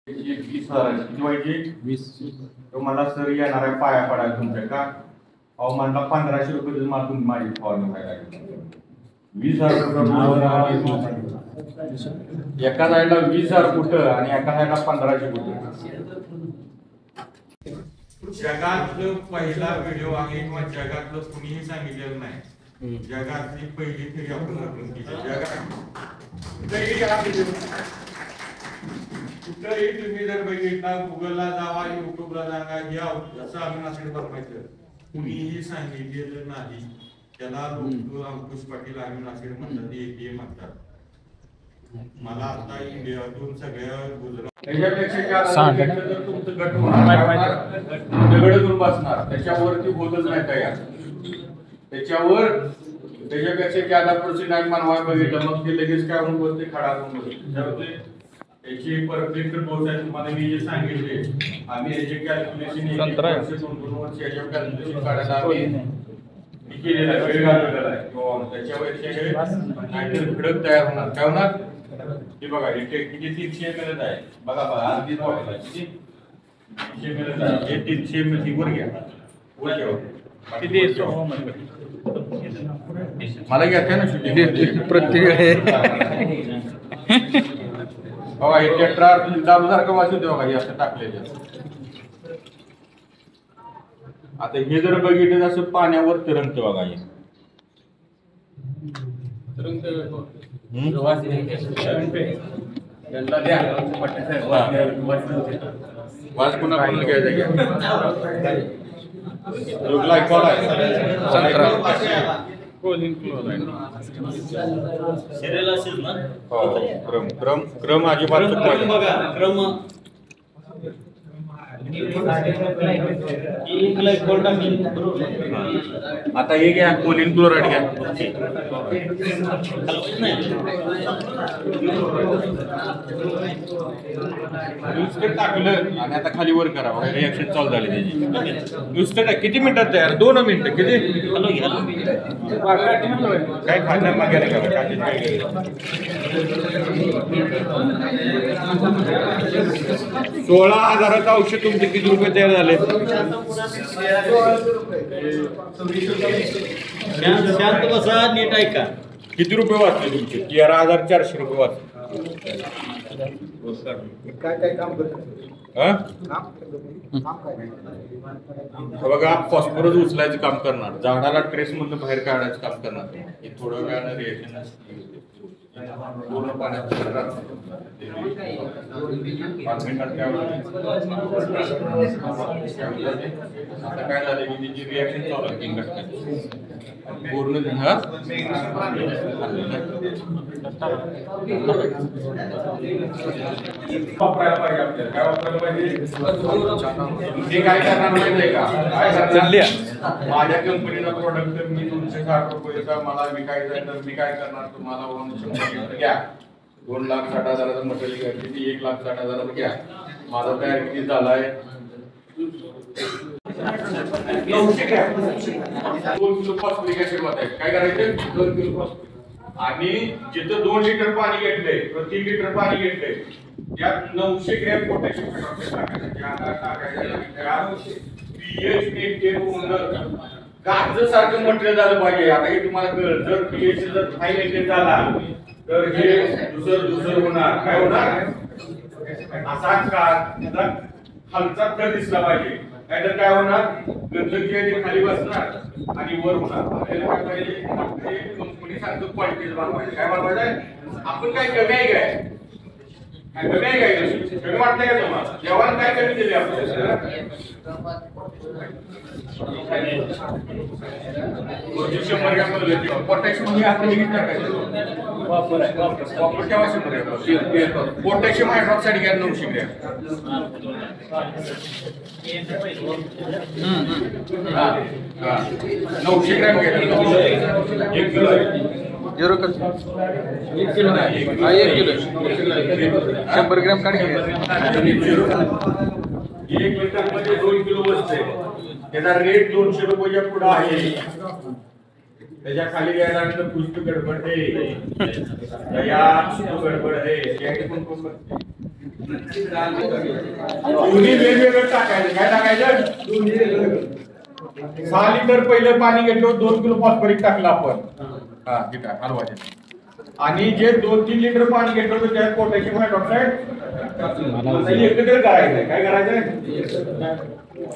20,000 किती व्हायची 20 तो मला सर येणार आहे पाया पडायला तुमच्या का अहो म्हणला 1500 रुपये मला तुम्ही माझी फॉर्म काय लागेल 20,000 रुपये एका जायला 20,000 कुठं आणि एका जायला 1500 कुठं जगातलं पहिला व्हिडिओ आहे किंवा जगातलं कुणीही सांगितलेलं नाही जगातली पहिली तरी आपण कुठंही तुम्ही जर बघितला गुगलला जावा युट्यूबला जागा घ्या असं आम्ही नसेल बनवायचं कुणीही सांगितलेलं नाही त्याला लोक अंकुश पाटील आम्ही नसेल म्हणतात ते म्हणतात मला आता इंडियातून सगळ्या गुजरात त्याच्यापेक्षा तुमचं गट दगडून बसणार त्याच्यावरती बोलच नाही तयार त्याच्यावर त्याच्यापेक्षा ज्यादा पर्सेंट मानवा बघितलं मग ते लगेच काय म्हणून बोलते खडा म्हणून बोलते त्याची परफेक्ट डोस आहे तुम्हाला मी जे सांगितले आम्ही याचे कॅल्क्युलेशन 2 वर्ष याच्या कॅल्क्युलेशन काढायला आम्ही केलेला आहे वेळ घालवलेला आहे त्याच्यापेक्षा हे खडक तयार होणार काय होणार हे बघा हे किती 300 ml आहे बघा अर्धी बॉटल आहे किती 300 ml आहे हे 300 ml वर घ्या वर ठेवा किती येतो मला घ्यायचं ना शूटिंग प्रत्येक बघा हे टेट्रा दारूसारखं वाचून बघा हे असं टाकलेलं आता हे जर बघितलं असं पाण्यावर तरंगत बघा हे वाच पुन्हा पुन्हा घ्यायचा क्रम अजिबात क्रम आता हे घ्या कोलिन क्लोराईड घ्या नुसतं टाकलं आणि आता खाली वर करा रिॲक्शन चालू झाली त्याची नुसतं किती मिनिटात तयार 2 मिनिटं किती काय खाणार मागे का 16,000चं औषध तुमचे किती रुपये तयार झाले शांत बसा नीट ऐका किती रुपये वाचले तुमचे 13,400 रुपये वाचले काय काम बघा फॉस्फरस उचलायचं काम करणार झाडाला ट्रेस मधून बाहेर काढायचं काम करणार हे थोडं वेळानं रिएक्शन पूर्ण पाण्यात आता काय झालं की त्याची रिॲक्शन चालू आहे पूर्ण वापरायला पाहिजे आपल्याला काय वापरायला पाहिजे ते काय करणार माहिती का माझ्या कंपनीचा प्रोडक्ट मी 260 रुपयाचा मला विकायचा आहे तर मी काय करणार तुम्हाला 100 घ्या 2,60,000चं मटेरियल घ्या किती 1,60,000 घ्या माझा तयार किती झालाय 200 घ्या 2 किलो फॉस्फरिक ऍसिड वाटायचं काय करायचं 2 किलो फॉस्फरिक आणि जिथं 2 लिटर पाणी घेतलंय प्रति लिटर पाणी घेतलंय त्यात 900 ग्रॅम पोटॅशियम पीएच मेंटेन होऊन कागद सारखं मटेरियल झालं पाहिजे आता हे तुम्हाला कळलं जर पीएच जर हाय मेंटेन झाला तर हे दुसर होणार काय होणार असाच का त्याचा खालचा थर दिसला पाहिजे नाहीतर काय होणार गंधक जे खाली बसणार आणि वर होणार आपल्याला काय पाहिजे कंपनी सारखं क्वालिटीज बनवायचं काय बनवायचं आपण काय कमी आहे काय कमी आहे काय कमी वाटतंय का तुम्हाला जेवण काय कमी दिले आपल्याला पोटॅशियम पोटॅशियम हायड्रॉक्साईड घ्या 900 ग्रॅम घ्या 1 किलो 1 किलो नाही 1 किलो 100 ग्रॅम काढ 1 लिटर मध्ये 2 किलो बसते त्याचा रेट 200 रुपयाच्या पुढे आहे त्याच्या खाली घ्यायला तर पुष्ट गडबड आहे गडबड आहे दोन्ही वेगवेगळं टाकायचं. काय टाकायचं? 6 लिटर पहिलं पाणी घेतलं, 2 किलो फॉस्फरिक टाकलं आपण. हा ठीक आहे, हलवायचं. आणि जे 2-3 लिटर पाणी घेतलं होतं त्यात पोटॅशियम हायड्रॉक्साईड एकत्र करायचं. काय करायचं?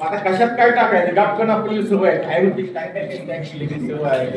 आता कशात काय टाकायचं? गापकन आपल्याला सवय आहे. आयुर्वेदिक काय सवय आहे.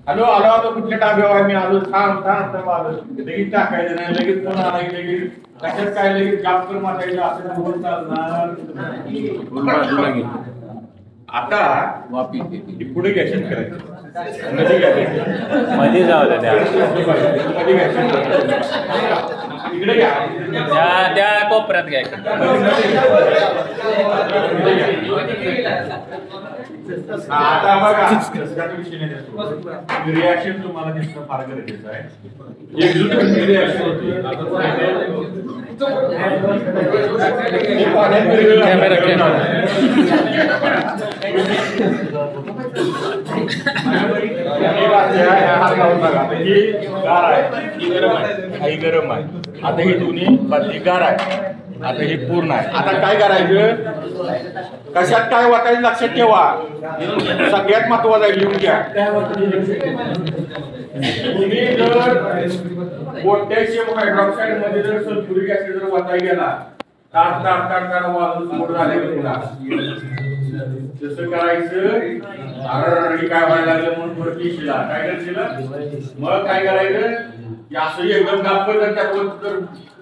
हॅलो आलो आलो कुठल्या डाब्यावर आहे मी आलो, थांब आलो लगेच टाकायचं नाही, लगेच फोन आला की लगेच कशात काय लगेच गापकन मारायचं असं बोलून चालणार. आता पुढे घ्यायचं करायचं मध्ये जाऊ द्या. इकडे घ्या, त्या कोपऱ्यात घ्या. आता बघा रिॲक्शन तुम्हाला दिसणं फार गरजेचं आहे. एक्झिक्युटिव्ह रिॲक्शन होती. गरम आहे. आता ही दोन्ही बादली गार आहे. आता हे पूर्ण आहे. आता काय करायचं? कशात काय वाटायचं लक्षात ठेवा. सगळ्यात महत्वाचं आहे, लिहून घ्या. तुम्ही जर पोटॅशियम हायड्रॉक्साईड मध्ये जर सल्फ्युरिक ऍसिड जर वाटाय गेला, ताट वाजून स्फोट झाले. जसं करायचं, अरे काय व्हायला लागलं म्हणून वरती शिला. काय करशील? मग काय करायचं? असं एकदम दाखवत तर त्यावर तर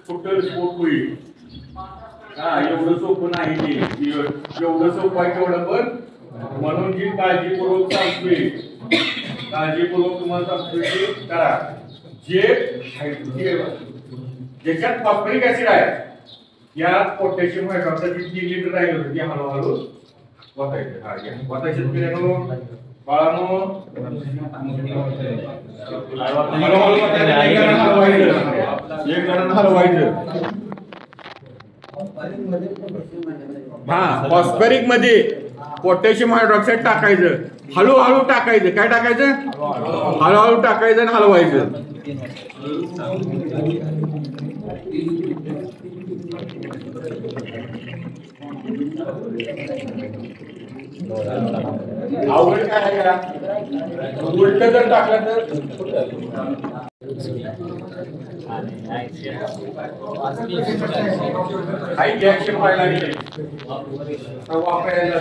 कुठं स्फोट होईल. हा एवढं सोपं नाही ते. एवढं सोपं आहे तेवढं पण. म्हणून जी काळजीपूर्वक सांगतोय, काळजीपूर्वक तुम्हाला सांगतोय की करा. ज्याच्यात फॉस्फरिक ऍसिड आहे, या पोटॅशियम हायड्रॉक्साईड 3 लिटर राहिलं होतं ते हळूहळू वाटायचं. हा घ्या वाटायचं पिण्यानो बाळानो. हळूहळू एक जणांना हलवायचं. हा फॉस्फरिक मध्ये पोटॅशियम हायड्रॉक्साईड टाकायचं, हळूहळू टाकायचं. काय टाकायचं? हळूहळू टाकायचं आणि हलवायचं. अवघड काय आहे का? उलट जर टाकलं तर काही रिॲक्शन व्हायला गेले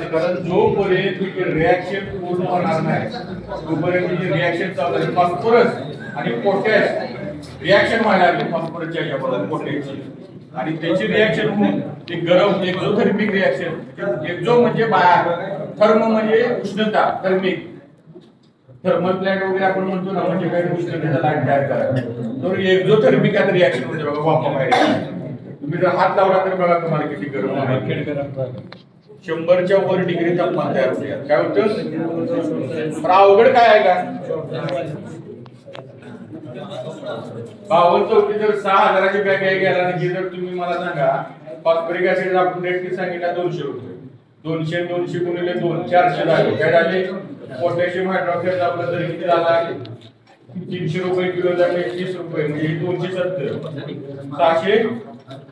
कारण जोपर्यंत रिॲक्शन पूर्ण होणार नाही तोपर्यंत रिॲक्शन चालू आहे. फॉस्फरस आणि पोटॅश रिॲक्शन व्हायला लागले फॉस्फरसच्या याच्याबरोबर पोटॅशची, आणि त्याची रिॲक्शन होऊन ते गरम एक्झोथर्मिक रिॲक्शन. एक्झो म्हणजे बाहेर, थर्म म्हणजे उष्णता, थर्मिक. थर्मल प्लॅन्ट वगैरे आपण म्हणतो ना, म्हणजे काही उष्णतेचा लाट तयार करा. तर एक्झोथर्मिक रिॲक्शन म्हणजे बघा वाफा बाहेर. तुम्ही जर हात लावला तर बघा तुम्हाला किती गरम आहे. 100च्या वर डिग्री तापमान तयार होते. काय होतं? पण अवघड काय आहे का? 52 जर 6000ची बॅग घ्यायला आणि जर तुम्ही मला सांगा फॉस्फरिक ऍसिड आपण रेट सांगितला 200 रुपये. 200 गुणिले 2 400 झाले. काय झाले? पोटॅशियम हायड्रॉक्साईड आपला जर किती झाला 300 रुपये किलो झाले 30 रुपये म्हणजे 270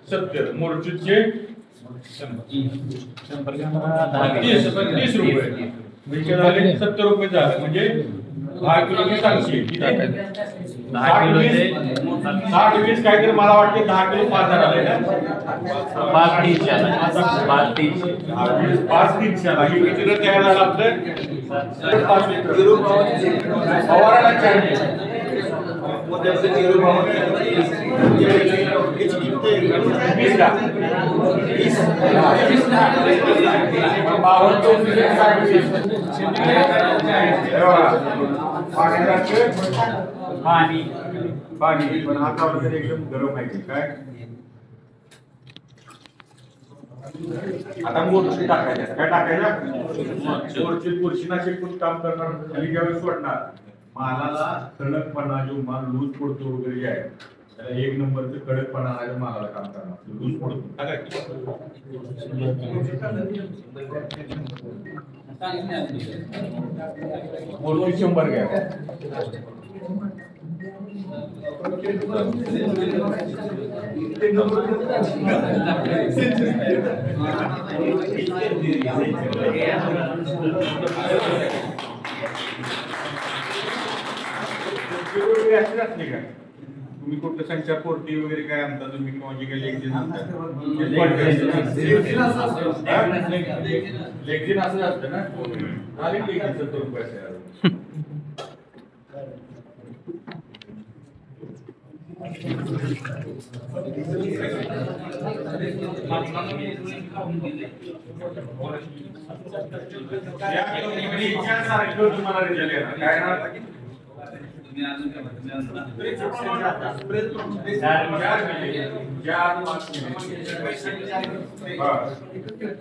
670 मोरचूचे 30 रुपये म्हणजे झाले 70 रुपये झाले. म्हणजे 10 किलो 700 किती 10 किलो 60-20 काहीतरी मला वाटते 10 किलो 5000 आले ना. 5-300 ही किती तयार झालं आपलं 5 लिटर फवाराला 4 पाणी पण हातावर एकदम गरम आहे. काय आता मोरची टाकायचं. काय टाकायचं? मोरची बुरशीनाशक पण काम करणार. खाली ज्यावेळेस सोडणार मालाला कडकपणा, जो माल लूज पडतो वगैरे जे आहे त्याला 1 नंबरचं कडकपणा आहे मालाला काम करणार. लूज पडतो मोरची 100 घ्या. तुम्ही कुठलं संचार कोर्टी वगैरे काय आणता तुम्ही किंवा जे काही लेखजीन आणता लेखजीन असं असतं ना आले लेखीचं स्वरूप आहे. या कंपनीच्या सारखं तुम्हाला रिझल्ट येणार काय नाव आहे?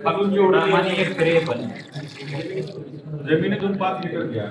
खालून जेवढा जमिनीतून 5 लिटर घ्या.